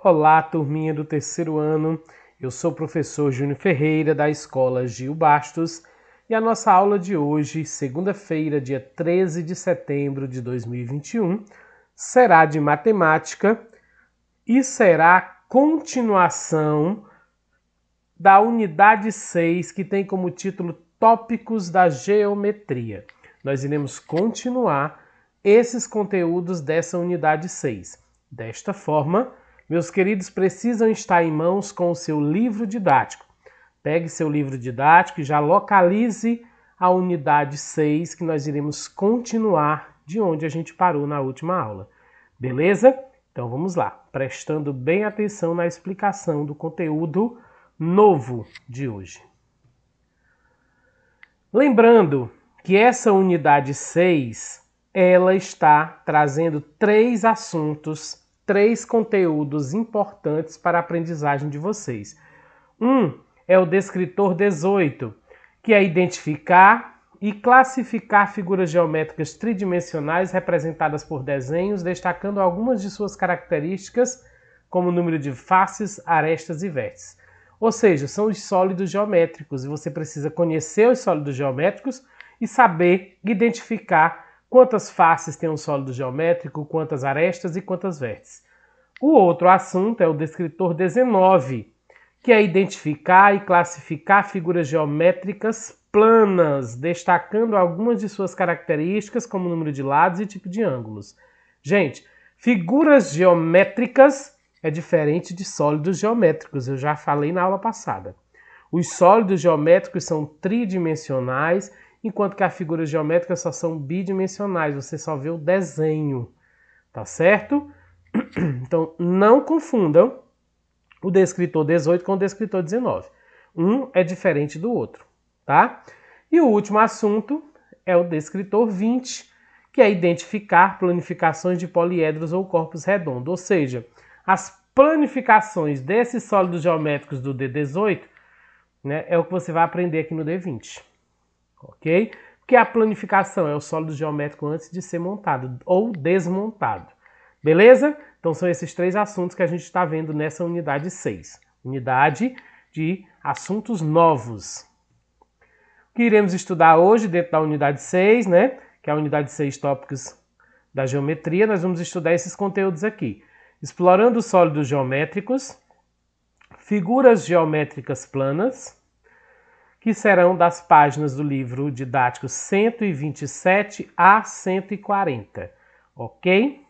Olá, turminha do terceiro ano. Eu sou o professor Júnior Ferreira, da Escola Gil Bastos, e a nossa aula de hoje, segunda-feira, dia 13 de setembro de 2021, será de matemática e será continuação da unidade 6, que tem como título Tópicos da Geometria. Nós iremos continuar esses conteúdos dessa unidade 6. Desta forma, meus queridos precisam estar em mãos com o seu livro didático. Pegue seu livro didático e já localize a unidade 6, que nós iremos continuar de onde a gente parou na última aula. Beleza? Então vamos lá, prestando bem atenção na explicação do conteúdo novo de hoje. Lembrando que essa unidade 6, ela está trazendo 3 assuntos, 3 conteúdos importantes para a aprendizagem de vocês. É o descritor 18, que é identificar e classificar figuras geométricas tridimensionais representadas por desenhos, destacando algumas de suas características, como o número de faces, arestas e vértices. Ou seja, são os sólidos geométricos, e você precisa conhecer os sólidos geométricos e saber identificar quantas faces tem um sólido geométrico, quantas arestas e quantas vértices. O outro assunto é o descritor 19, que é identificar e classificar figuras geométricas planas, destacando algumas de suas características, como o número de lados e tipo de ângulos. Gente, figuras geométricas é diferente de sólidos geométricos, eu já falei na aula passada. Os sólidos geométricos são tridimensionais, enquanto que as figuras geométricas só são bidimensionais, você só vê o desenho, tá certo? Então, não confundam o descritor 18 com o descritor 19. Um é diferente do outro, tá? E o último assunto é o descritor 20, que é identificar planificações de poliedros ou corpos redondos, ou seja, as planificações desses sólidos geométricos do D18, né, é o que você vai aprender aqui no D20, ok? Porque a planificação é o sólido geométrico antes de ser montado ou desmontado, beleza? Então são esses 3 assuntos que a gente está vendo nessa unidade 6, unidade de assuntos novos. O que iremos estudar hoje dentro da unidade 6, né, que é a unidade 6 tópicos da geometria, nós vamos estudar esses conteúdos aqui. Explorando sólidos geométricos, figuras geométricas planas, que serão das páginas do livro didático 127 a 140, ok?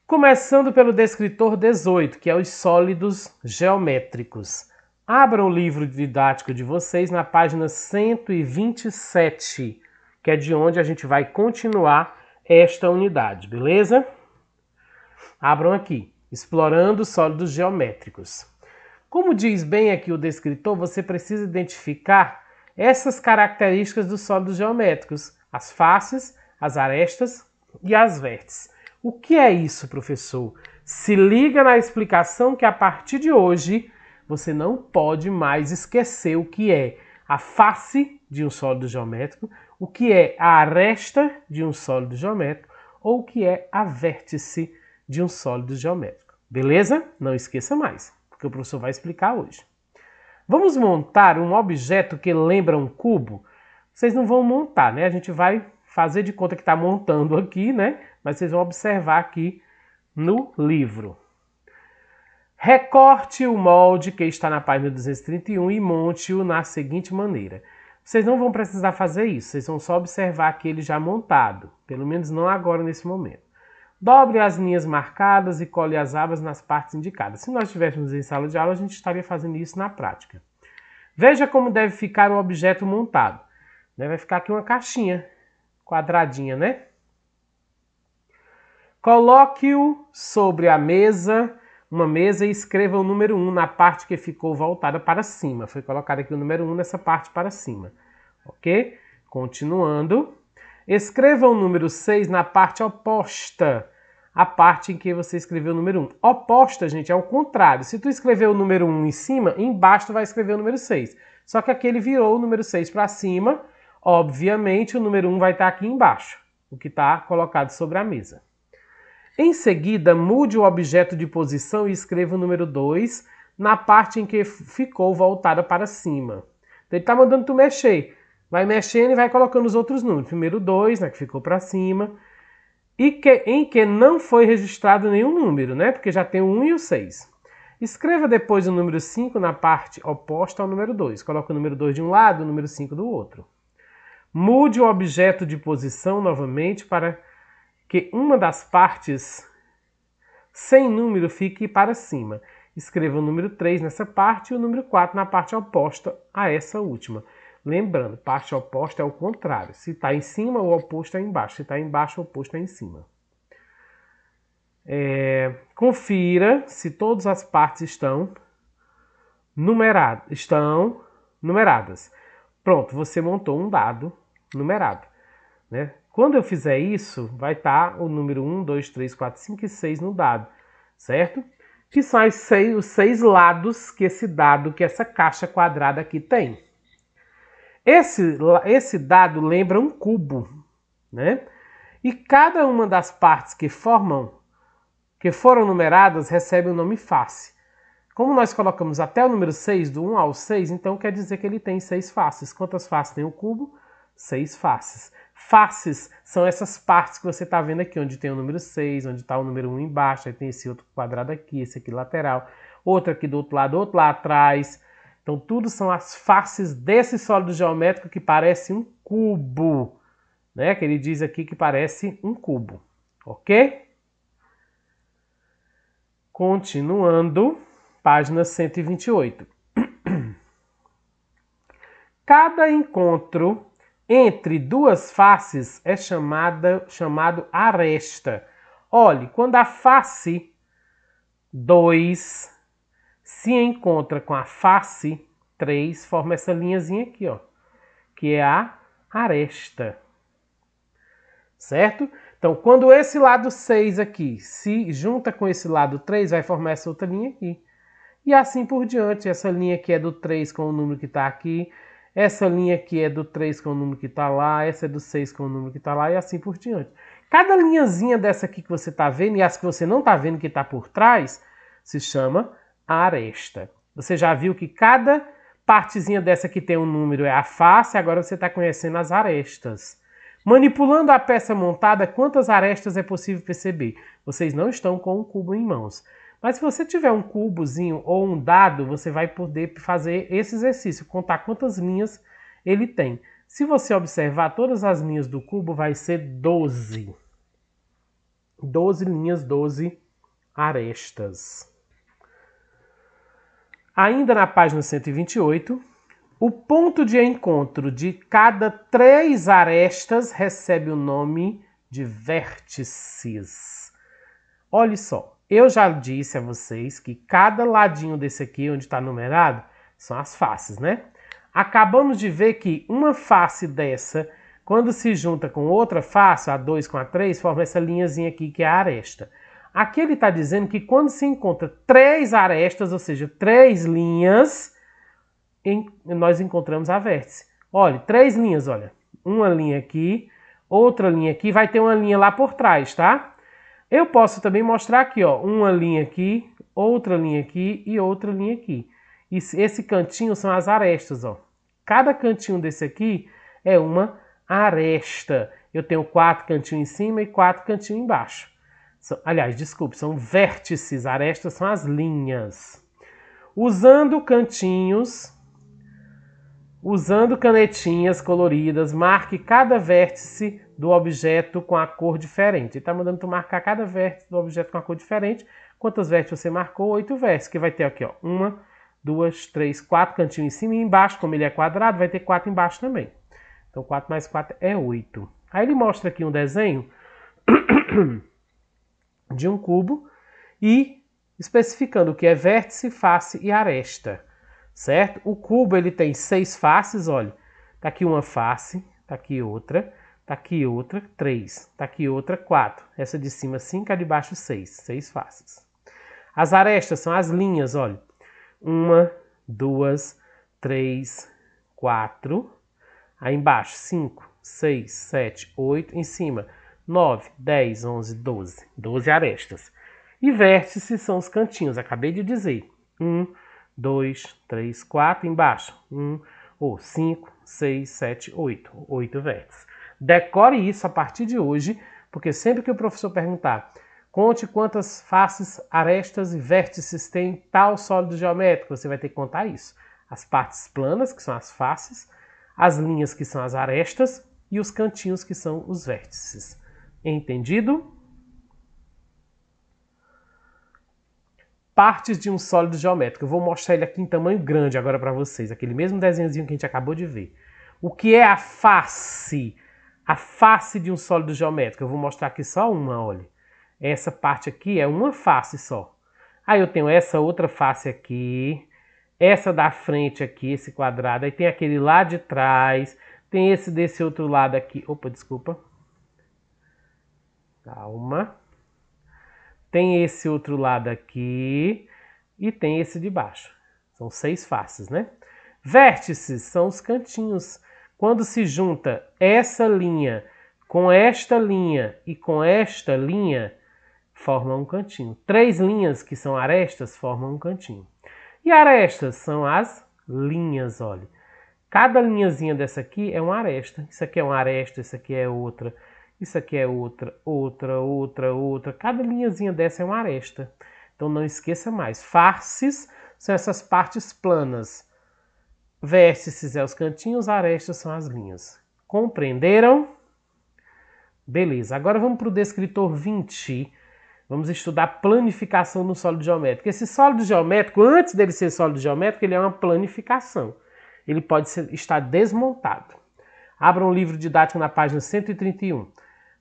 Começando pelo descritor 18, que é os sólidos geométricos. Abram o livro didático de vocês na página 127, que é de onde a gente vai continuar esta unidade, beleza? Abram aqui, explorando sólidos geométricos. Como diz bem aqui o descritor, você precisa identificar essas características dos sólidos geométricos, as faces, as arestas e as vértices. O que é isso, professor? Se liga na explicação que a partir de hoje você não pode mais esquecer o que é a face de um sólido geométrico, o que é a aresta de um sólido geométrico ou o que é a vértice de um sólido geométrico. Beleza? Não esqueça mais, porque o professor vai explicar hoje. Vamos montar um objeto que lembra um cubo? Vocês não vão montar, né? A gente vai fazer de conta que está montando aqui, né? Mas vocês vão observar aqui no livro. Recorte o molde que está na página 231 e monte-o na seguinte maneira. Vocês não vão precisar fazer isso, vocês vão só observar aqui ele já montado, pelo menos não agora nesse momento. Dobre as linhas marcadas e cole as abas nas partes indicadas. Se nós estivéssemos em sala de aula, a gente estaria fazendo isso na prática. Veja como deve ficar o objeto montado. Vai ficar aqui uma caixinha quadradinha, né? Coloque-o sobre a mesa, uma mesa, e escreva o número 1 na parte que ficou voltada para cima. Foi colocado aqui o número 1 nessa parte para cima, ok? Continuando. Escreva o número 6 na parte oposta à parte em que você escreveu o número 1. Oposta, gente, é o contrário. Se tu escrever o número 1 em cima, embaixo tu vai escrever o número 6. Só que aqui ele virou o número 6 para cima. Obviamente, o número 1 vai estar aqui embaixo, o que está colocado sobre a mesa. Em seguida, mude o objeto de posição e escreva o número 2 na parte em que ficou voltada para cima. Então, ele está mandando tu mexer. Vai mexendo e vai colocando os outros números. Primeiro 2, né, que ficou para cima. E em que não foi registrado nenhum número, né? Porque já tem o 1 e o 6. Escreva depois o número 5 na parte oposta ao número 2. Coloca o número 2 de um lado e o número 5 do outro. Mude o objeto de posição novamente para que uma das partes sem número fique para cima. Escreva o número 3 nessa parte e o número 4 na parte oposta a essa última. Lembrando, parte oposta é o contrário. Se está em cima, o oposto é embaixo. Se está embaixo, o oposto é em cima. Confira se todas as partes estão numeradas. Pronto, você montou um dado numerado, né? Quando eu fizer isso, vai estar o número 1, 2, 3, 4, 5 e 6 no dado, certo? Que são os seis lados que que essa caixa quadrada aqui tem. Esse dado lembra um cubo, né? E cada uma das partes que foram numeradas recebe o nome face. Como nós colocamos até o número 6, do 1 ao 6, então quer dizer que ele tem 6 faces. Quantas faces tem o cubo? 6 faces. Faces são essas partes que você está vendo aqui, onde tem o número 6, onde está o número 1 embaixo, aí tem esse outro quadrado aqui, esse aqui lateral, outro aqui do outro lado lá atrás. Então tudo são as faces desse sólido geométrico que parece um cubo, né? Que ele diz aqui que parece um cubo, ok? Continuando, página 128. Cada encontro entre duas faces é chamado aresta. Olhe, quando a face 2 se encontra com a face 3, forma essa linhazinha aqui, ó, que é a aresta. Certo? Então, quando esse lado 6 aqui se junta com esse lado 3, vai formar essa outra linha aqui. E assim por diante. Essa linha aqui é do 3 com o número que está aqui. Essa linha aqui é do 3 com o número que está lá. Essa é do 6 com o número que está lá. E assim por diante. Cada linhazinha dessa aqui que você está vendo e as que você não está vendo que está por trás, se chama aresta. Você já viu que cada partezinha dessa que tem um número é a face. Agora você está conhecendo as arestas. Manipulando a peça montada, quantas arestas é possível perceber? Vocês não estão com um cubo em mãos. Mas se você tiver um cubozinho ou um dado, você vai poder fazer esse exercício, contar quantas linhas ele tem. Se você observar, todas as linhas do cubo vai ser 12. 12 linhas, 12 arestas. Ainda na página 128, o ponto de encontro de cada 3 arestas recebe o nome de vértices. Olha só, eu já disse a vocês que cada ladinho desse aqui, onde está numerado, são as faces, né? Acabamos de ver que uma face dessa, quando se junta com outra face, a 2 com a 3, forma essa linhazinha aqui que é a aresta. Aqui ele está dizendo que quando se encontra 3 arestas, ou seja, 3 linhas, nós encontramos a vértice. Olha, 3 linhas, olha. Uma linha aqui, outra linha aqui, vai ter uma linha lá por trás, tá? Eu posso também mostrar aqui, ó, uma linha aqui, outra linha aqui e outra linha aqui. E esse cantinho são as arestas, ó. Cada cantinho desse aqui é uma aresta. Eu tenho 4 cantinhos em cima e 4 cantinhos embaixo. Aliás, desculpe, são vértices. Arestas são as linhas. Usando canetinhas coloridas, marque cada vértice do objeto com a cor diferente. Ele está mandando tu marcar cada vértice do objeto com a cor diferente. Quantas vértices você marcou? 8 vértices, que vai ter aqui, ó, 1, 2, 3, 4 cantinhos em cima e embaixo. Como ele é quadrado, vai ter 4 embaixo também. Então 4 mais 4 é 8. Aí ele mostra aqui um desenho de um cubo e especificando o que é vértice, face e aresta. Certo? O cubo ele tem 6 faces, olha. Tá aqui uma face, tá aqui outra, 3, tá aqui outra, 4. Essa de cima 5, a de baixo 6, 6 faces. As arestas são as linhas, olha. 1, 2, 3, 4. Aí embaixo 5, 6, 7, 8. Em cima 9, 10, 11, 12. 12 arestas. E vértices são os cantinhos, acabei de dizer. 1, 2, 3, 4, embaixo. 5, 6, 7, 8. 8 vértices. Decore isso a partir de hoje, porque sempre que o professor perguntar, conte quantas faces, arestas e vértices tem tal sólido geométrico, você vai ter que contar isso. As partes planas, que são as faces, as linhas, que são as arestas, e os cantinhos, que são os vértices. Entendido? Partes de um sólido geométrico. Eu vou mostrar ele aqui em tamanho grande agora para vocês. Aquele mesmo desenhozinho que a gente acabou de ver. O que é a face? A face de um sólido geométrico. Eu vou mostrar aqui só uma, olha. Essa parte aqui é uma face só. Aí eu tenho essa outra face aqui. Essa da frente aqui, esse quadrado. Aí tem aquele lá de trás. Tem esse desse outro lado aqui. Opa, desculpa. Calma. Tem esse outro lado aqui e tem esse de baixo. São 6 faces, né? Vértices são os cantinhos. Quando se junta essa linha com esta linha e com esta linha, formam um cantinho. 3 linhas, que são arestas, formam um cantinho. E arestas são as linhas, olha. Cada linhazinha dessa aqui é uma aresta. Isso aqui é uma aresta, isso aqui é outra. Isso aqui é outra, outra, outra, outra. Cada linhazinha dessa é uma aresta. Então não esqueça mais. Faces são essas partes planas. Vértices é os cantinhos, arestas são as linhas. Compreenderam? Beleza. Agora vamos para o descritor 20. Vamos estudar planificação no sólido geométrico. Esse sólido geométrico, antes dele ser sólido geométrico, ele é uma planificação. Ele pode estar desmontado. Abra um livro didático na página 131.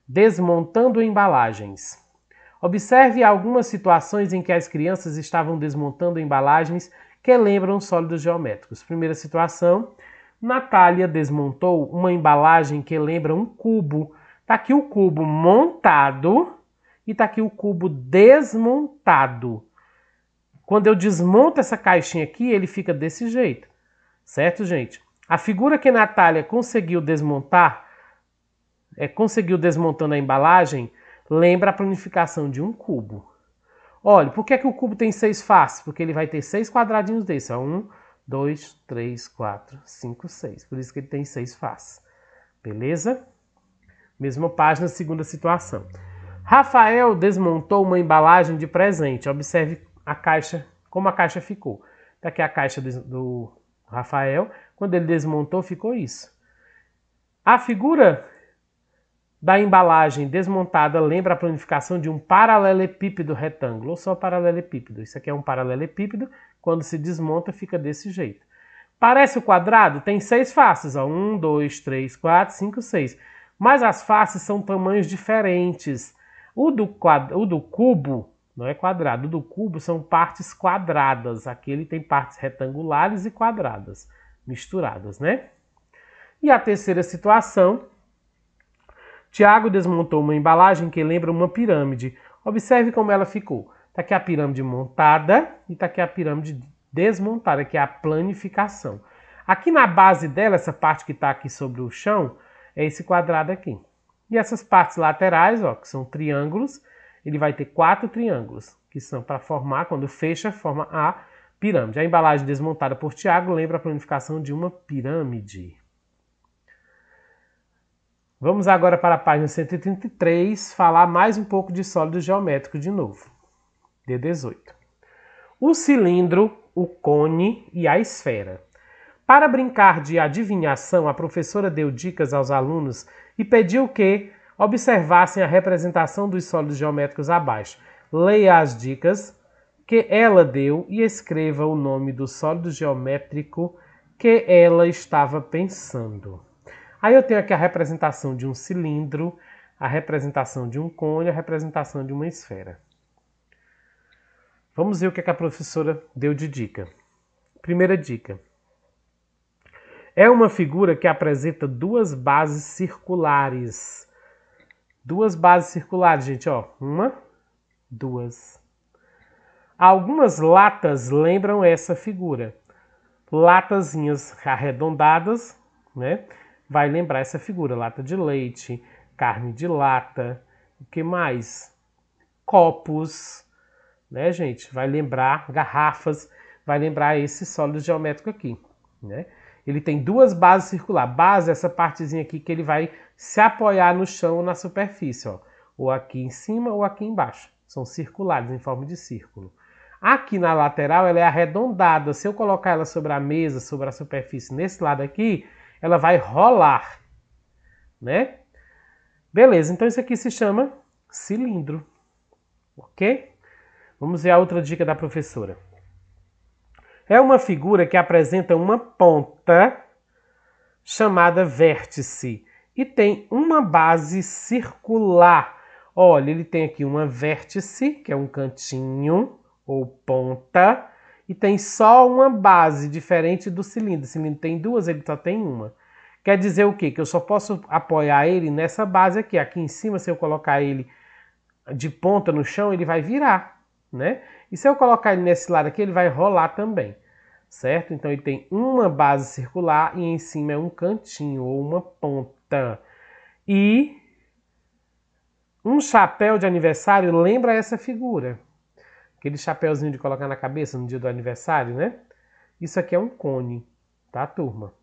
Desmontando embalagens. Observe algumas situações em que as crianças estavam desmontando embalagens que lembram sólidos geométricos. Primeira situação, Natália desmontou uma embalagem que lembra um cubo. Está aqui o cubo montado e está aqui o cubo desmontado. Quando eu desmonto essa caixinha aqui, ele fica desse jeito. Certo, gente? A figura que Natália conseguiu desmontar, conseguiu desmontando a embalagem, lembra a planificação de um cubo. Olha, por que o cubo tem 6 faces? Porque ele vai ter 6 quadradinhos desses. 1, 2, 3, 4, 5, 6. Por isso que ele tem 6 faces. Beleza? Mesma página, segunda situação. Rafael desmontou uma embalagem de presente. Observe a caixa, como a caixa ficou. Tá aqui a caixa do Rafael. Quando ele desmontou, ficou isso. A figura da embalagem desmontada lembra a planificação de um paralelepípedo retângulo, ou só paralelepípedo. Isso aqui é um paralelepípedo, quando se desmonta fica desse jeito. Parece o quadrado? Tem 6 faces, 1, 2, 3, 4, 5, 6. Mas as faces são tamanhos diferentes. O do cubo, não é quadrado, o do cubo são partes quadradas. Aqui ele tem partes retangulares e quadradas, misturadas, né? E a terceira situação, Tiago desmontou uma embalagem que lembra uma pirâmide. Observe como ela ficou. Está aqui a pirâmide montada e está aqui a pirâmide desmontada, que é a planificação. Aqui na base dela, essa parte que está aqui sobre o chão, é esse quadrado aqui. E essas partes laterais, ó, que são triângulos, ele vai ter 4 triângulos, que são para formar, quando fecha, forma a pirâmide. A embalagem desmontada por Tiago lembra a planificação de uma pirâmide. Vamos agora para a página 133, falar mais um pouco de sólido geométrico de novo. D18. O cilindro, o cone e a esfera. Para brincar de adivinhação, a professora deu dicas aos alunos e pediu que observassem a representação dos sólidos geométricos abaixo. Leia as dicas que ela deu e escreva o nome do sólido geométrico que ela estava pensando. Aí eu tenho aqui a representação de um cilindro, a representação de um cone, a representação de uma esfera. Vamos ver o que a professora deu de dica. Primeira dica. É uma figura que apresenta 2 bases circulares. 2 bases circulares, gente, ó. 1, 2. Algumas latas lembram essa figura. Latazinhas arredondadas, né? Vai lembrar essa figura, lata de leite, carne de lata, o que mais? Copos, né, gente? Vai lembrar garrafas, vai lembrar esse sólido geométrico aqui, né? Ele tem duas bases circulares. Base é essa partezinha aqui que ele vai se apoiar no chão ou na superfície, ó. Ou aqui em cima ou aqui embaixo. São circulares, em forma de círculo. Aqui na lateral ela é arredondada. Se eu colocar ela sobre a mesa, sobre a superfície nesse lado aqui, ela vai rolar, né? Beleza, então isso aqui se chama cilindro, ok? Vamos ver a outra dica da professora. É uma figura que apresenta uma ponta chamada vértice e tem uma base circular. Olha, ele tem aqui uma vértice, que é um cantinho ou ponta, e tem só uma base, diferente do cilindro. O cilindro tem duas, ele só tem uma. Quer dizer o quê? Que eu só posso apoiar ele nessa base aqui. Aqui em cima, se eu colocar ele de ponta no chão, ele vai virar, né? E se eu colocar ele nesse lado aqui, ele vai rolar também, certo? Então ele tem uma base circular e em cima é um cantinho ou uma ponta. E um chapéu de aniversário lembra essa figura. Aquele chapéuzinho de colocar na cabeça no dia do aniversário, né? Isso aqui é um cone, tá, turma?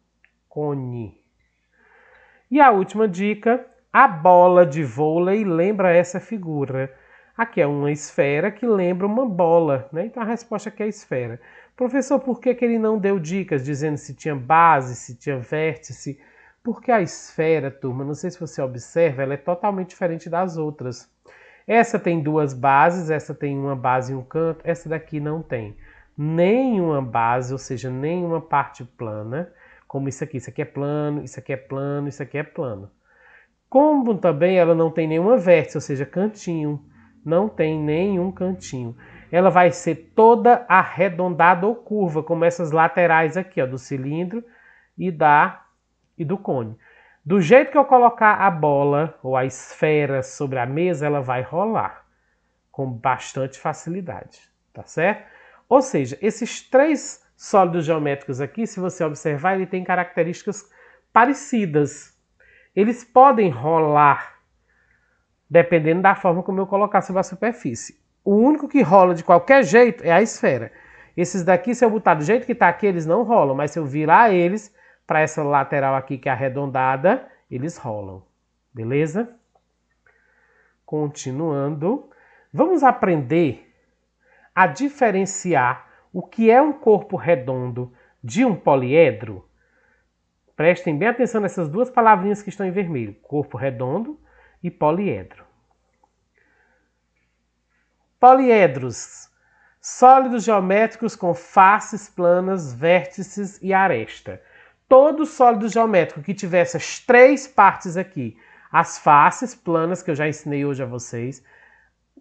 Cone. E a última dica, a bola de vôlei lembra essa figura. Aqui é uma esfera que lembra uma bola, né? Então a resposta aqui é esfera. Professor, por que ele não deu dicas dizendo se tinha base, se tinha vértice? Porque a esfera, turma, não sei se você observa, ela é totalmente diferente das outras. Essa tem duas bases, essa tem uma base e um canto, essa daqui não tem nenhuma base, ou seja, nenhuma parte plana, como isso aqui é plano, isso aqui é plano, isso aqui é plano. Como também ela não tem nenhuma vértice, ou seja, cantinho, não tem nenhum cantinho. Ela vai ser toda arredondada ou curva, como essas laterais aqui, ó, do cilindro e do cone. Do jeito que eu colocar a bola ou a esfera sobre a mesa, ela vai rolar com bastante facilidade, tá certo? Ou seja, esses três sólidos geométricos aqui, se você observar, ele tem características parecidas. Eles podem rolar, dependendo da forma como eu colocar sobre a superfície. O único que rola de qualquer jeito é a esfera. Esses daqui, se eu botar do jeito que está aqui, eles não rolam, mas se eu virar eles para essa lateral aqui que é arredondada, eles rolam. Beleza? Continuando, vamos aprender a diferenciar o que é um corpo redondo de um poliedro. Prestem bem atenção nessas duas palavrinhas que estão em vermelho, corpo redondo e poliedro. Poliedros, sólidos geométricos com faces planas, vértices e aresta. Todo sólido geométrico que tiver essas três partes aqui, as faces planas, que eu já ensinei hoje a vocês,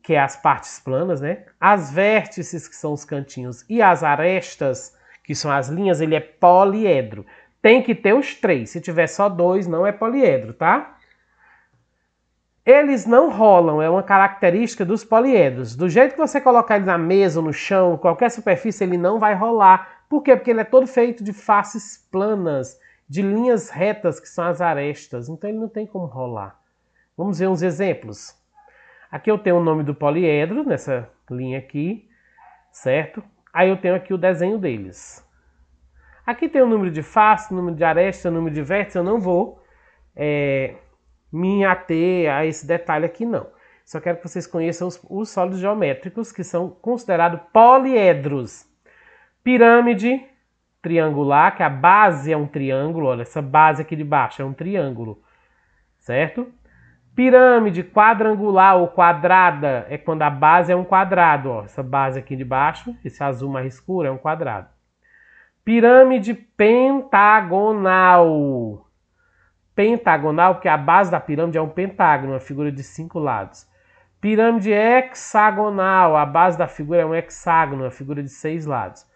que é as partes planas, né? As vértices, que são os cantinhos, e as arestas, que são as linhas, ele é poliedro. Tem que ter os três. Se tiver só dois, não é poliedro, tá? Eles não rolam, é uma característica dos poliedros. Do jeito que você colocar ele na mesa ou no chão, qualquer superfície, ele não vai rolar. Por quê? Porque ele é todo feito de faces planas, de linhas retas, que são as arestas. Então ele não tem como rolar. Vamos ver uns exemplos. Aqui eu tenho o nome do poliedro, nessa linha aqui, certo? Aí eu tenho aqui o desenho deles. Aqui tem o número de face, número de aresta, número de vértice. Eu não vou me ater a esse detalhe aqui, não. Só quero que vocês conheçam os sólidos geométricos, que são considerados poliedros. Pirâmide triangular, que a base é um triângulo. Olha, essa base aqui de baixo é um triângulo, certo? Pirâmide quadrangular ou quadrada é quando a base é um quadrado. Ó. Essa base aqui de baixo, esse azul mais escuro, é um quadrado. Pirâmide pentagonal. Pentagonal, porque a base da pirâmide é um pentágono, uma figura de 5 lados. Pirâmide hexagonal, a base da figura é um hexágono, uma figura de 6 lados.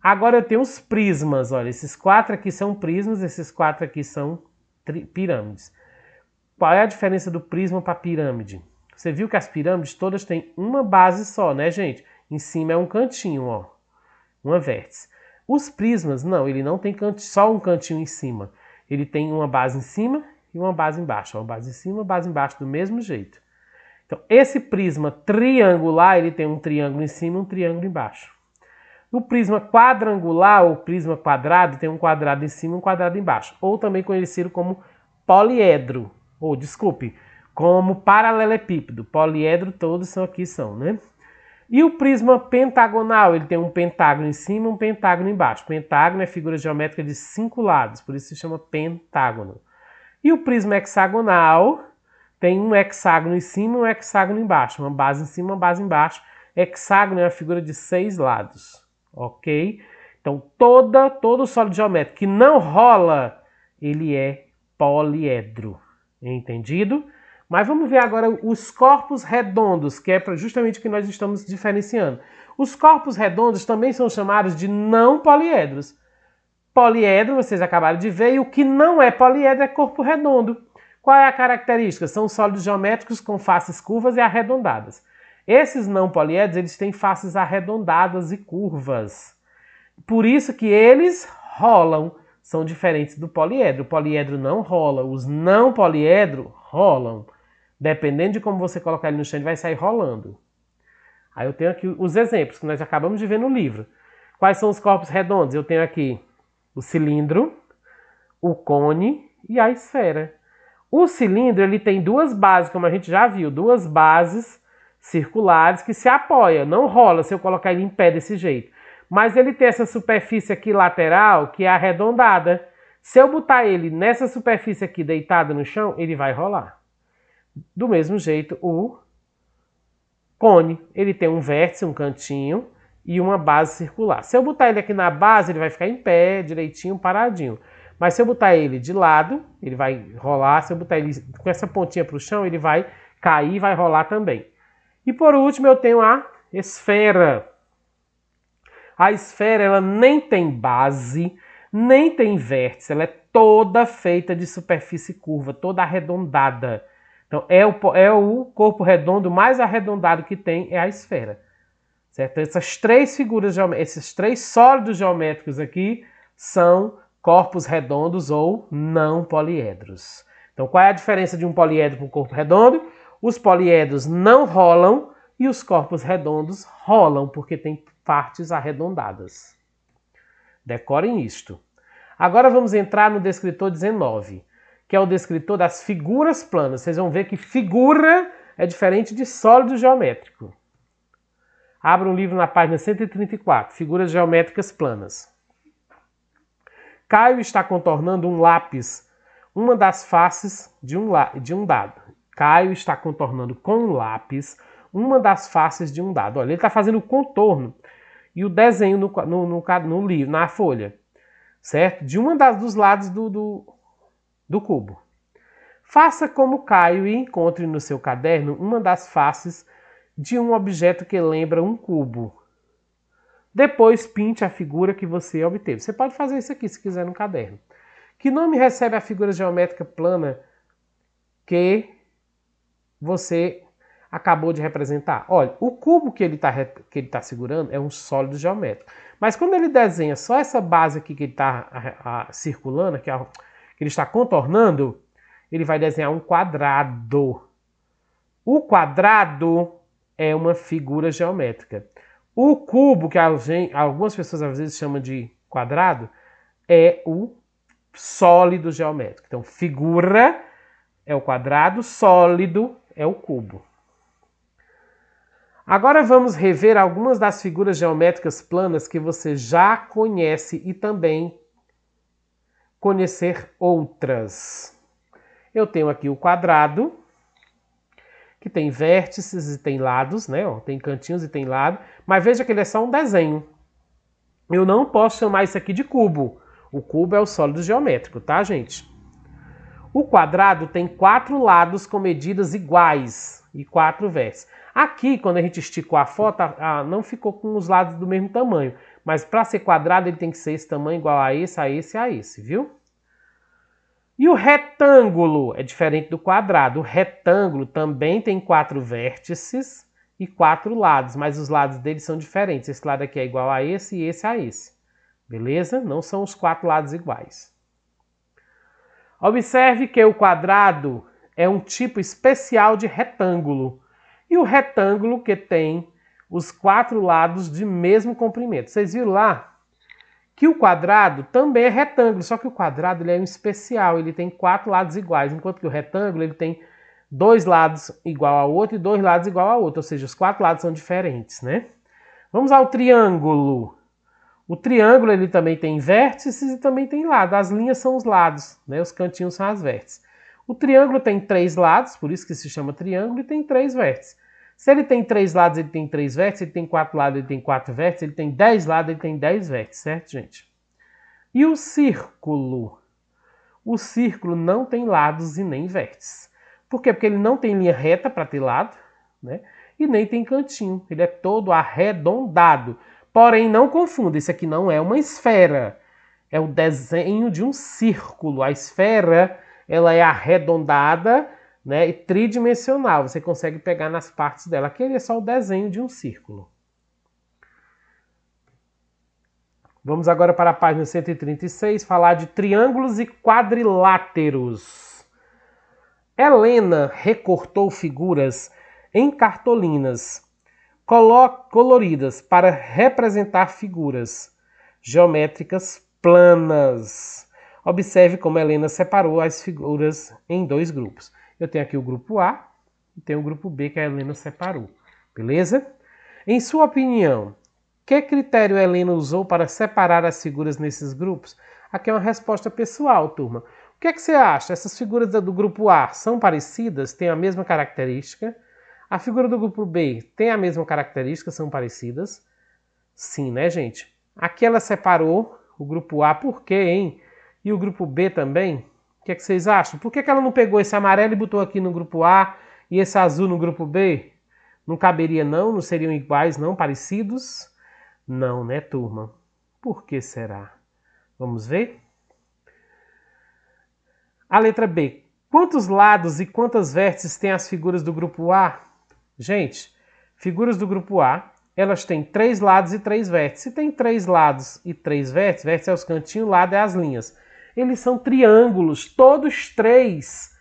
Agora eu tenho os prismas, olha, esses 4 aqui são prismas, esses 4 aqui são pirâmides. Qual é a diferença do prisma para a pirâmide? Você viu que as pirâmides todas têm uma base só, né, gente? Em cima é um cantinho, ó, uma vértice. Os prismas, não, ele não tem só um cantinho em cima. Ele tem uma base em cima e uma base embaixo. Uma base em cima, uma base embaixo, do mesmo jeito. Então, esse prisma triangular, ele tem um triângulo em cima e um triângulo embaixo. O prisma quadrangular, ou prisma quadrado, tem um quadrado em cima e um quadrado embaixo. Ou também conhecido como poliedro. Ou, desculpe, como paralelepípedo. Poliedro todos são, né? E o prisma pentagonal, ele tem um pentágono em cima e um pentágono embaixo. Pentágono é figura geométrica de 5 lados, por isso se chama pentágono. E o prisma hexagonal tem um hexágono em cima e um hexágono embaixo. Uma base em cima e uma base embaixo. Hexágono é uma figura de 6 lados, ok? Então, todo sólido geométrico que não rola, ele é poliedro. Entendido? Mas vamos ver agora os corpos redondos, que é justamente o que nós estamos diferenciando. Os corpos redondos também são chamados de não poliedros. Poliedro, vocês acabaram de ver, e o que não é poliedro é corpo redondo. Qual é a característica? São sólidos geométricos com faces curvas e arredondadas. Esses não poliedros, eles têm faces arredondadas e curvas. Por isso que eles rolam, são diferentes do poliedro. O poliedro não rola, os não poliedro rolam. Dependendo de como você colocar ele no chão, ele vai sair rolando. Aí eu tenho aqui os exemplos que nós acabamos de ver no livro. Quais são os corpos redondos? Eu tenho aqui o cilindro, o cone e a esfera. O cilindro ele tem duas bases, como a gente já viu, duas bases circulares que se apoiam. Não rola se eu colocar ele em pé desse jeito. Mas ele tem essa superfície aqui lateral que é arredondada. Se eu botar ele nessa superfície aqui deitado no chão, ele vai rolar. Do mesmo jeito, o cone, ele tem um vértice, um cantinho e uma base circular. Se eu botar ele aqui na base, ele vai ficar em pé, direitinho, paradinho. Mas se eu botar ele de lado, ele vai rolar. Se eu botar ele com essa pontinha para o chão, ele vai cair e vai rolar também. E por último, eu tenho a esfera. A esfera, ela nem tem base, nem tem vértice. Ela é toda feita de superfície curva, toda arredondada. Então, é o corpo redondo mais arredondado que tem, é a esfera. Certo? Essas três figuras, esses três sólidos geométricos aqui são corpos redondos ou não poliedros. Então, qual é a diferença de um poliedro para um corpo redondo? Os poliedros não rolam e os corpos redondos rolam, porque tem partes arredondadas. Decorem isto. Agora vamos entrar no descritor 19. Que é o descritor das figuras planas. Vocês vão ver que figura é diferente de sólido geométrico. Abra um livro na página 134, figuras geométricas planas. Caio está contornando um lápis, uma das faces de um dado. Caio está contornando com um lápis uma das faces de um dado. Olha, ele está fazendo o contorno e o desenho no livro, na folha, certo? De uma dos lados do cubo. Faça como Caio e encontre no seu caderno uma das faces de um objeto que lembra um cubo. Depois pinte a figura que você obteve. Você pode fazer isso aqui se quiser no caderno. Que nome recebe a figura geométrica plana que você acabou de representar? Olha, o cubo que ele está segurando é um sólido geométrico. Mas quando ele desenha só essa base aqui que ele está circulando, que ele está contornando, ele vai desenhar um quadrado. O quadrado é uma figura geométrica. O cubo, que algumas pessoas às vezes chamam de quadrado, é o sólido geométrico. Então, figura é o quadrado, sólido é o cubo. Agora vamos rever algumas das figuras geométricas planas que você já conhece e também conhecer outras. Eu tenho aqui o quadrado, que tem vértices e tem lados, né? Ó, tem cantinhos e tem lado, mas veja que ele é só um desenho. Eu não posso chamar isso aqui de cubo. O cubo é o sólido geométrico, tá, gente? O quadrado tem 4 lados com medidas iguais e 4 vértices. Aqui, quando a gente esticou a foto, não ficou com os lados do mesmo tamanho. Mas para ser quadrado, ele tem que ser esse tamanho igual a esse, a esse e a esse, viu? E o retângulo é diferente do quadrado. O retângulo também tem 4 vértices e 4 lados, mas os lados dele são diferentes. Esse lado aqui é igual a esse e esse a esse. Beleza? Não são os 4 lados iguais. Observe que o quadrado é um tipo especial de retângulo. E o retângulo que tem os 4 lados de mesmo comprimento. Vocês viram lá que o quadrado também é retângulo, só que o quadrado ele é um especial, ele tem 4 lados iguais, enquanto que o retângulo ele tem 2 lados igual ao outro e 2 lados igual ao outro, ou seja, os 4 lados são diferentes, né? Vamos ao triângulo. O triângulo ele também tem vértices e também tem lados. As linhas são os lados, né? Os cantinhos são as vértices. O triângulo tem 3 lados, por isso que se chama triângulo, e tem 3 vértices. Se ele tem 3 lados, ele tem 3 vértices, ele tem 4 lados, ele tem 4 vértices, ele tem 10 lados, ele tem 10 vértices, certo, gente? E o círculo? O círculo não tem lados e nem vértices. Por quê? Porque ele não tem linha reta para ter lado, né? E nem tem cantinho. Ele é todo arredondado. Porém, não confunda, isso aqui não é uma esfera. É o desenho de um círculo. A esfera, ela é arredondada, né, e tridimensional. Você consegue pegar nas partes dela. Aquele é só o desenho de um círculo. Vamos agora para a página 136, falar de triângulos e quadriláteros. Helena recortou figuras em cartolinas coloridas para representar figuras geométricas planas. Observe como Helena separou as figuras em 2 grupos. Eu tenho aqui o grupo A e tenho o grupo B que a Helena separou. Beleza? Em sua opinião, que critério a Helena usou para separar as figuras nesses grupos? Aqui é uma resposta pessoal, turma. O que é que você acha? Essas figuras do grupo A são parecidas? Têm a mesma característica? A figura do grupo B tem a mesma característica? São parecidas? Sim, né, gente? Aqui ela separou o grupo A, por quê, hein? E o grupo B também? O que é que vocês acham? Por que ela não pegou esse amarelo e botou aqui no grupo A e esse azul no grupo B? Não caberia não? Não seriam iguais não? Parecidos? Não, né, turma? Por que será? Vamos ver? A letra B. Quantos lados e quantas vértices tem as figuras do grupo A? Gente, figuras do grupo A, elas têm 3 lados e 3 vértices. Se tem 3 lados e 3 vértices, vértice é os cantinhos, lado é as linhas. Eles são triângulos, todos 3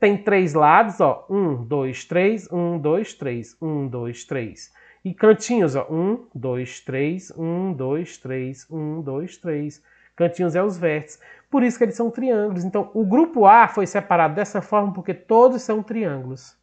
têm 3 lados, ó, 1, 2, 3, 1, 2, 3, 1, 2, 3. E cantinhos, ó, 1, 2, 3, 1, 2, 3, 1, 2, 3. Cantinhos é os vértices. Por isso que eles são triângulos. Então, o grupo A foi separado dessa forma porque todos são triângulos.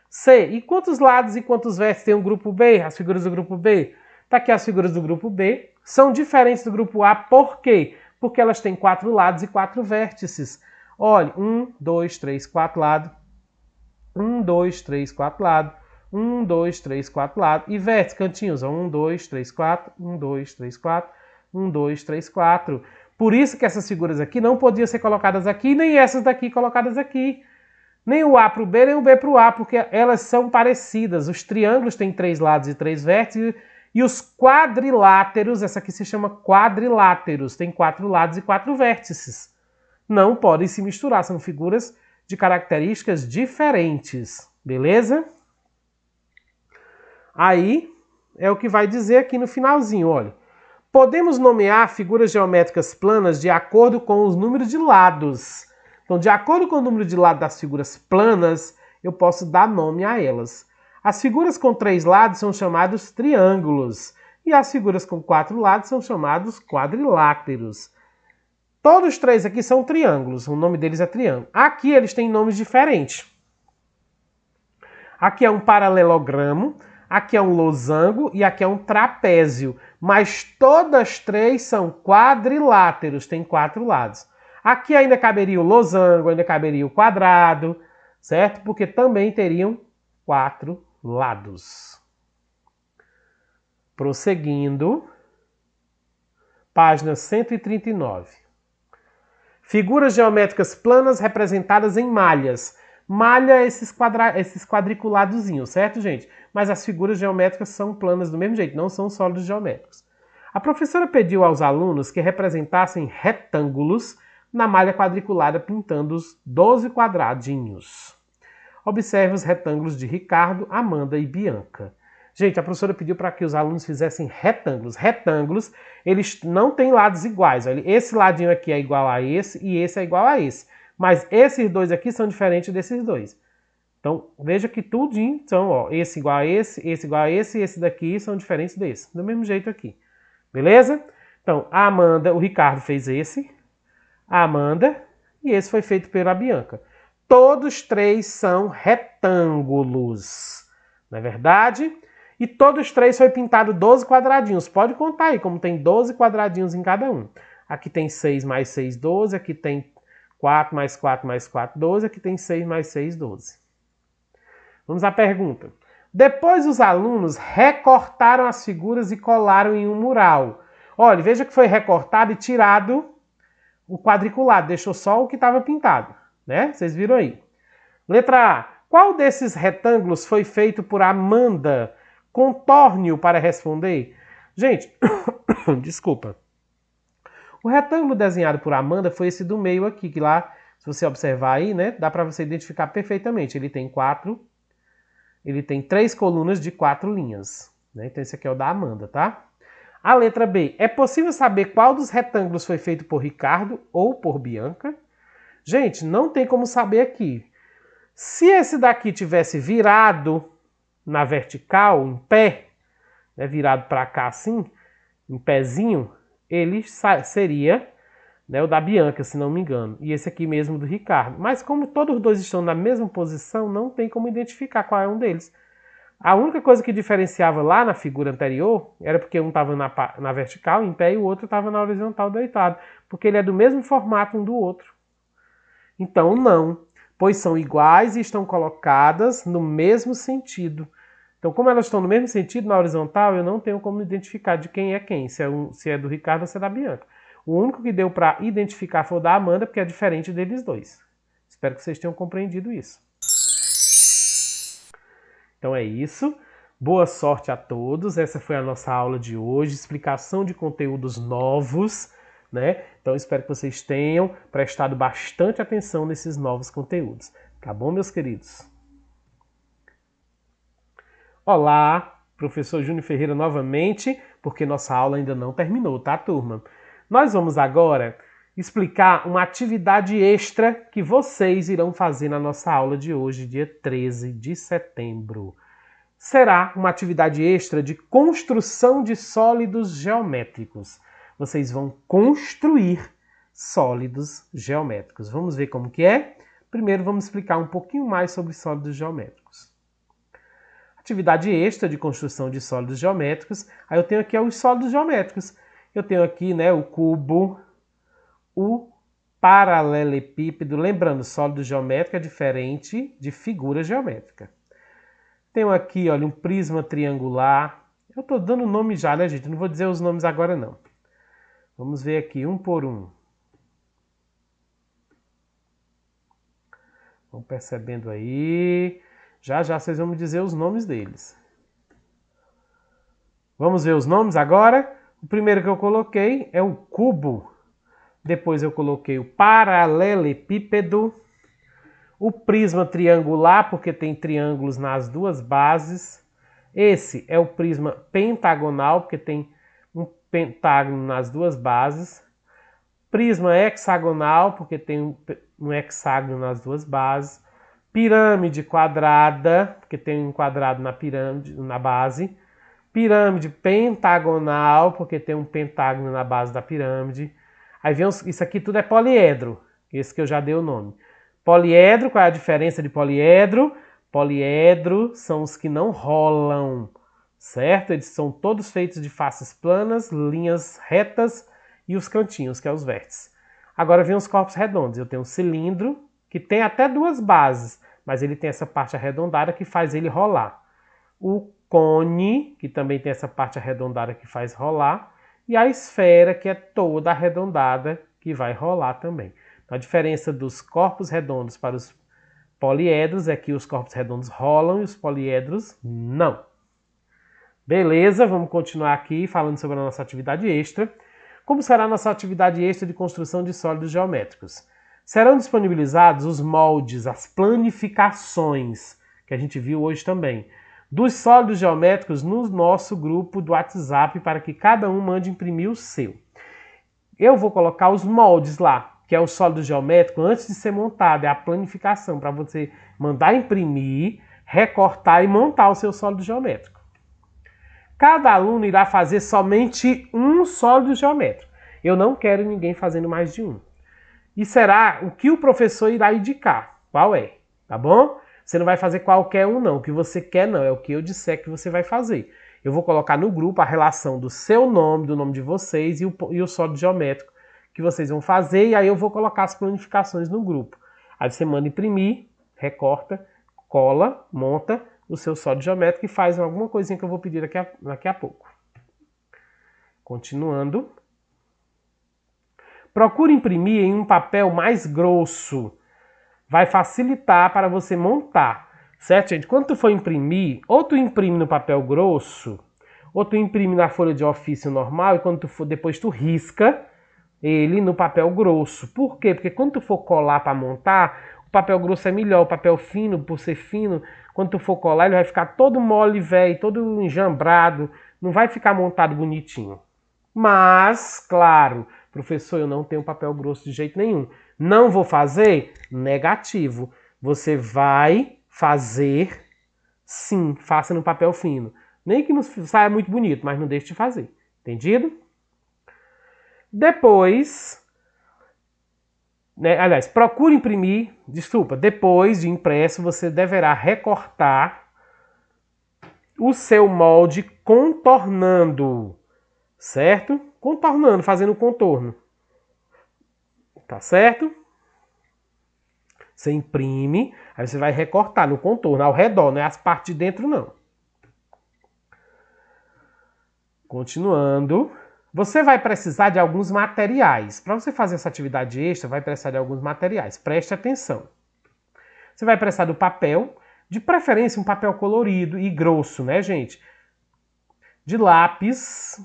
C. E quantos lados e quantos vértices tem o grupo B? As figuras do grupo B? Tá aqui as figuras do grupo B. São diferentes do grupo A. Por quê? Porque elas têm 4 lados e 4 vértices. Olha, 1, 2, 3, 4 lados. 1, 2, 3, 4 lados. 1, 2, 3, 4 lados. E vértices, cantinhos. 1, 2, 3, 4. 1, 2, 3, 4. 1, 2, 3, 4. Por isso que essas figuras aqui não podiam ser colocadas aqui, nem essas daqui colocadas aqui. Nem o A para o B, nem o B para o A, porque elas são parecidas. Os triângulos têm 3 lados e 3 vértices, e os quadriláteros, essa aqui se chama quadriláteros, tem 4 lados e 4 vértices. Não podem se misturar, são figuras de características diferentes, beleza? Aí é o que vai dizer aqui no finalzinho, olha. Podemos nomear figuras geométricas planas de acordo com os números de lados. Então, de acordo com o número de lados das figuras planas, eu posso dar nome a elas. As figuras com 3 lados são chamados triângulos. E as figuras com 4 lados são chamados quadriláteros. Todos 3 aqui são triângulos. O nome deles é triângulo. Aqui eles têm nomes diferentes. Aqui é um paralelogramo. Aqui é um losango e aqui é um trapézio. Mas todas 3 são quadriláteros, tem 4 lados. Aqui ainda caberia o losango, ainda caberia o quadrado, certo? Porque também teriam 4 lados. Prosseguindo, página 139. Figuras geométricas planas representadas em malhas. Malha é esses quadriculadozinhos, certo, gente? Mas as figuras geométricas são planas do mesmo jeito, não são sólidos geométricos. A professora pediu aos alunos que representassem retângulos na malha quadriculada, pintando os 12 quadradinhos. Observe os retângulos de Ricardo, Amanda e Bianca. Gente, a professora pediu para que os alunos fizessem retângulos. Retângulos, eles não têm lados iguais. Olha, esse ladinho aqui é igual a esse e esse é igual a esse. Mas esses dois aqui são diferentes desses dois. Então, veja que tudinho são, ó, esse igual a esse igual a esse, e esse daqui são diferentes desse. Do mesmo jeito aqui. Beleza? Então, a Amanda, o Ricardo fez esse, a Amanda, e esse foi feito pela Bianca. Todos três são retângulos, não é verdade? E todos três foi pintado 12 quadradinhos. Pode contar aí, como tem 12 quadradinhos em cada um. Aqui tem 6 mais 6, 12. Aqui tem 4 mais 4 mais 4, 12. Aqui tem 6 mais 6, 12. Vamos à pergunta. Depois os alunos recortaram as figuras e colaram em um mural. Olha, veja que foi recortado e tirado o quadriculado. Deixou só o que estava pintado, né? Vocês viram aí. Letra A. Qual desses retângulos foi feito por Amanda? Contorne-o para responder. Gente, desculpa. O retângulo desenhado por Amanda foi esse do meio aqui, que lá, se você observar aí, né, dá para você identificar perfeitamente. Ele tem 3 colunas de 4 linhas. Né? Então esse aqui é o da Amanda, tá? A letra B. É possível saber qual dos retângulos foi feito por Ricardo ou por Bianca? Gente, não tem como saber aqui. Se esse daqui tivesse virado na vertical, em pé, né, virado para cá assim, em pezinho, ele seria, né, o da Bianca, se não me engano. E esse aqui mesmo do Ricardo. Mas como todos os dois estão na mesma posição, não tem como identificar qual é um deles. A única coisa que diferenciava lá na figura anterior era porque um estava na vertical, em pé, e o outro estava na horizontal, deitado. Porque ele é do mesmo formato um do outro. Então, não. Pois são iguais e estão colocadas no mesmo sentido. Então, como elas estão no mesmo sentido, na horizontal, eu não tenho como identificar de quem é quem, se é do Ricardo ou se é da Bianca. O único que deu para identificar foi o da Amanda, porque é diferente deles dois. Espero que vocês tenham compreendido isso. Então é isso. Boa sorte a todos. Essa foi a nossa aula de hoje, explicação de conteúdos novos, né? Então espero que vocês tenham prestado bastante atenção nesses novos conteúdos. Tá bom, meus queridos? Olá, professor Júnior Ferreira novamente, porque nossa aula ainda não terminou, tá, turma? Nós vamos agora explicar uma atividade extra que vocês irão fazer na nossa aula de hoje, dia 13 de setembro. Será uma atividade extra de construção de sólidos geométricos. Vocês vão construir sólidos geométricos. Vamos ver como que é? Primeiro vamos explicar um pouquinho mais sobre sólidos geométricos. Atividade extra de construção de sólidos geométricos. Aí eu tenho aqui os sólidos geométricos. Eu tenho aqui, né, o cubo, o paralelepípedo. Lembrando, sólido geométrico é diferente de figura geométrica. Tenho aqui, olha, um prisma triangular. Eu estou dando nome já, né, gente? Não vou dizer os nomes agora, não. Vamos ver aqui, um por um. Vão percebendo aí. Já já vocês vão me dizer os nomes deles. Vamos ver os nomes agora? O primeiro que eu coloquei é o cubo. Depois eu coloquei o paralelepípedo. O prisma triangular, porque tem triângulos nas duas bases. Esse é o prisma pentagonal, porque tem um pentágono nas duas bases. Prisma hexagonal, porque tem um hexágono nas duas bases. Pirâmide quadrada, porque tem um quadrado na pirâmide, na base. Pirâmide pentagonal, porque tem um pentágono na base da pirâmide. Aí vem isso aqui tudo é poliedro, esse que eu já dei o nome. Poliedro, qual é a diferença de poliedro? Poliedro são os que não rolam, certo? Eles são todos feitos de faces planas, linhas retas e os cantinhos, que é os vértices. Agora vem os corpos redondos. Eu tenho um cilindro, que tem até duas bases, mas ele tem essa parte arredondada que faz ele rolar. O cone, que também tem essa parte arredondada que faz rolar, e a esfera, que é toda arredondada, que vai rolar também. Então, a diferença dos corpos redondos para os poliedros é que os corpos redondos rolam e os poliedros não. Beleza, vamos continuar aqui falando sobre a nossa atividade extra. Como será a nossa atividade extra de construção de sólidos geométricos? Serão disponibilizados os moldes, as planificações, que a gente viu hoje também, dos sólidos geométricos no nosso grupo do WhatsApp para que cada um mande imprimir o seu. Eu vou colocar os moldes lá, que é o sólido geométrico, antes de ser montado, é a planificação, para você mandar imprimir, recortar e montar o seu sólido geométrico. Cada aluno irá fazer somente um sólido geométrico. Eu não quero ninguém fazendo mais de um. E será o que o professor irá indicar. Qual é? Tá bom? Você não vai fazer qualquer um, não. O que você quer, não. É o que eu disser que você vai fazer. Eu vou colocar no grupo a relação do seu nome, do nome de vocês e o sólido geométrico que vocês vão fazer. E aí eu vou colocar as planificações no grupo. Aí você manda imprimir, recorta, cola, monta o seu sólido geométrico e faz alguma coisinha que eu vou pedir daqui a pouco. Continuando. Procure imprimir em um papel mais grosso. Vai facilitar para você montar. Certo, gente? Quando tu for imprimir, ou tu imprime no papel grosso, ou tu imprime na folha de ofício normal, e quando tu for, depois tu risca ele no papel grosso. Por quê? Porque quando tu for colar para montar, o papel grosso é melhor. O papel fino, por ser fino, quando tu for colar, ele vai ficar todo mole, velho, todo enjambrado. Não vai ficar montado bonitinho. Mas, claro, professor, eu não tenho papel grosso de jeito nenhum. Não vou fazer? Negativo. Você vai fazer, sim, faça no papel fino. Nem que não saia muito bonito, mas não deixe de fazer. Entendido? Depois, aliás, procure imprimir, depois de impresso, você deverá recortar o seu molde contornando, certo? Contornando, fazendo contorno. Tá certo? Você imprime, aí você vai recortar no contorno, ao redor, não é as partes de dentro, não. Continuando. Você vai precisar de alguns materiais. Para você fazer essa atividade extra, vai precisar de alguns materiais. Preste atenção. Você vai precisar do papel, de preferência um papel colorido e grosso, né, gente? De lápis,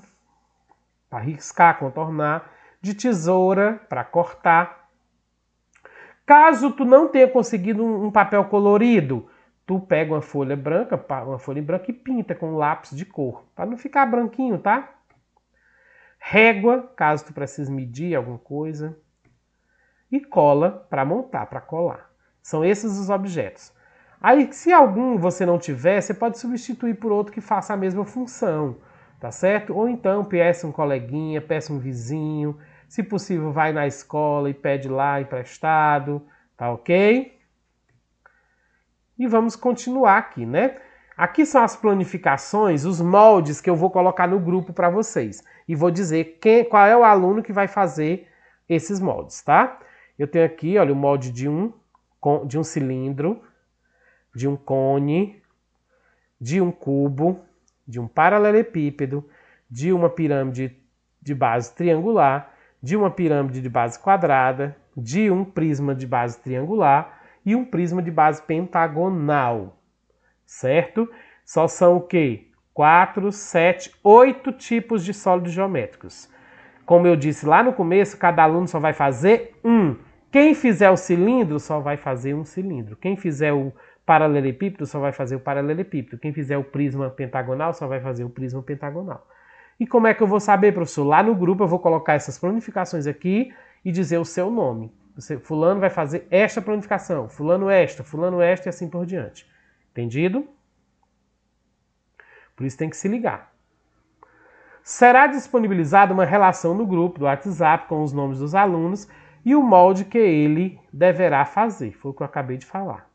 para riscar, contornar. De tesoura, para cortar. Caso tu não tenha conseguido um papel colorido, tu pega uma folha em branca e pinta com lápis de cor, para não ficar branquinho, tá? Régua, caso tu precise medir alguma coisa. E cola para montar, para colar. São esses os objetos. Aí, se algum você não tiver, você pode substituir por outro que faça a mesma função, tá certo? Ou então peça um coleguinha, peça um vizinho. Se possível, vai na escola e pede lá emprestado, tá ok? E vamos continuar aqui, né? Aqui são as planificações, os moldes que eu vou colocar no grupo para vocês. E vou dizer qual é o aluno que vai fazer esses moldes, tá? Eu tenho aqui, olha, o molde de um cilindro, de um cone, de um cubo, de um paralelepípedo, de uma pirâmide de base triangular, de uma pirâmide de base quadrada, de um prisma de base triangular e um prisma de base pentagonal, certo? Só são o quê? 4, 7, 8 tipos de sólidos geométricos. Como eu disse lá no começo, cada aluno só vai fazer um. Quem fizer o cilindro só vai fazer um cilindro. Quem fizer o paralelepípedo só vai fazer o paralelepípedo. Quem fizer o prisma pentagonal só vai fazer o prisma pentagonal. E como é que eu vou saber, professor? Lá no grupo eu vou colocar essas planificações aqui e dizer o seu nome. Fulano vai fazer esta planificação, fulano esta e assim por diante. Entendido? Por isso tem que se ligar. Será disponibilizada uma relação no grupo do WhatsApp com os nomes dos alunos e o molde que ele deverá fazer. Foi o que eu acabei de falar.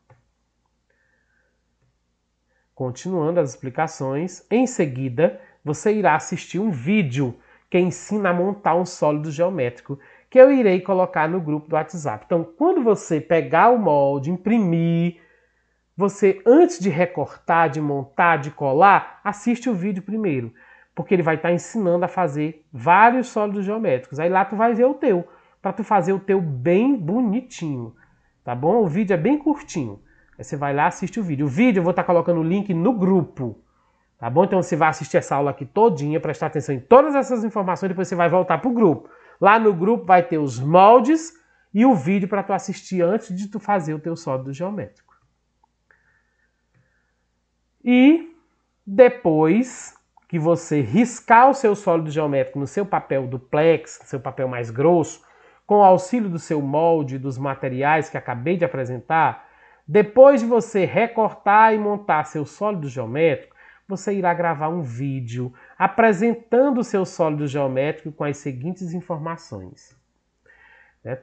Continuando as explicações, em seguida você irá assistir um vídeo que ensina a montar um sólido geométrico que eu irei colocar no grupo do WhatsApp. Então, quando você pegar o molde, imprimir, você, antes de recortar, de montar, de colar, assiste o vídeo primeiro, porque ele vai estar ensinando a fazer vários sólidos geométricos. Aí lá tu vai ver o teu, para tu fazer o teu bem bonitinho, tá bom? O vídeo é bem curtinho. Aí você vai lá e assiste o vídeo. O vídeo eu vou estar colocando o link no grupo, tá bom? Então você vai assistir essa aula aqui todinha, prestar atenção em todas essas informações, depois você vai voltar pro grupo. Lá no grupo vai ter os moldes e o vídeo para tu assistir antes de tu fazer o teu sólido geométrico. E depois que você riscar o seu sólido geométrico no seu papel duplex, seu papel mais grosso, com o auxílio do seu molde, dos materiais que acabei de apresentar, depois de você recortar e montar seu sólido geométrico, você irá gravar um vídeo apresentando o seu sólido geométrico com as seguintes informações.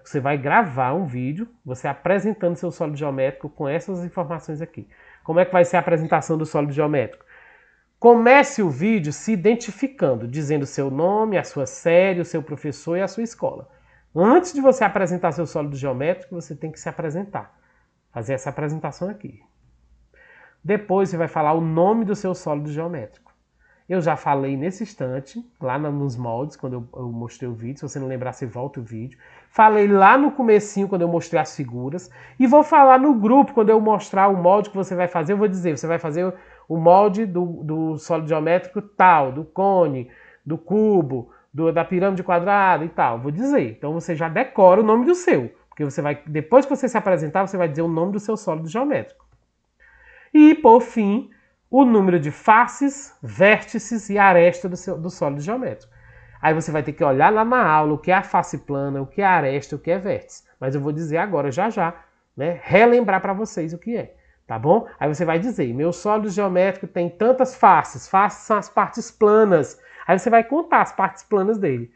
Você vai gravar um vídeo, você apresentando seu sólido geométrico com essas informações aqui. Como é que vai ser a apresentação do sólido geométrico? Comece o vídeo se identificando, dizendo seu nome, a sua série, o seu professor e a sua escola. Antes de você apresentar seu sólido geométrico, você tem que se apresentar. Fazer essa apresentação aqui. Depois você vai falar o nome do seu sólido geométrico. Eu já falei nesse instante, lá nos moldes, quando eu mostrei o vídeo. Se você não lembrar, você volta o vídeo. Falei lá no comecinho, quando eu mostrei as figuras. E vou falar no grupo, quando eu mostrar o molde que você vai fazer. Eu vou dizer, você vai fazer o molde do sólido geométrico tal, do cone, do cubo, da pirâmide quadrada e tal. Vou dizer. Então você já decora o nome do seu. Porque você vai, depois que você se apresentar, você vai dizer o nome do seu sólido geométrico. E, por fim, o número de faces, vértices e arestas do sólido geométrico. Aí você vai ter que olhar lá na aula o que é a face plana, o que é a aresta, o que é vértice. Mas eu vou dizer agora, já já, né? Relembrar para vocês o que é, tá bom? Aí você vai dizer, meu sólido geométrico tem tantas faces, faces são as partes planas. Aí você vai contar as partes planas dele.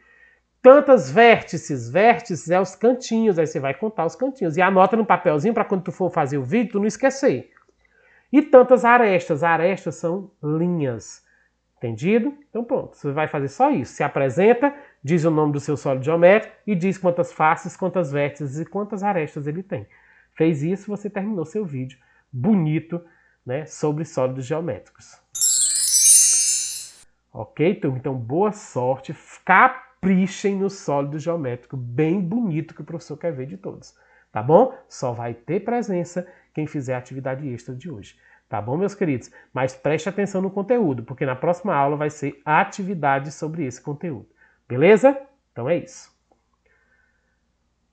Tantas vértices, vértices é os cantinhos, aí você vai contar os cantinhos. E anota no papelzinho para quando tu for fazer o vídeo, tu não esquecer. E tantas arestas, arestas são linhas. Entendido? Então pronto, você vai fazer só isso. Se apresenta, diz o nome do seu sólido geométrico e diz quantas faces, quantas vértices e quantas arestas ele tem. Fez isso, você terminou seu vídeo bonito, né, sobre sólidos geométricos. Ok, turma? Então boa sorte, caprichem no sólido geométrico bem bonito que o professor quer ver de todos. Tá bom? Só vai ter presença quem fizer a atividade extra de hoje. Tá bom, meus queridos? Mas preste atenção no conteúdo, porque na próxima aula vai ser atividade sobre esse conteúdo. Beleza? Então é isso.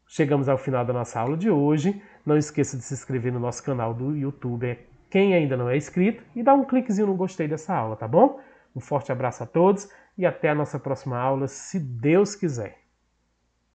Chegamos ao final da nossa aula de hoje. Não esqueça de se inscrever no nosso canal do YouTube, quem ainda não é inscrito, e dar um cliquezinho no gostei dessa aula, tá bom? Um forte abraço a todos e até a nossa próxima aula, se Deus quiser.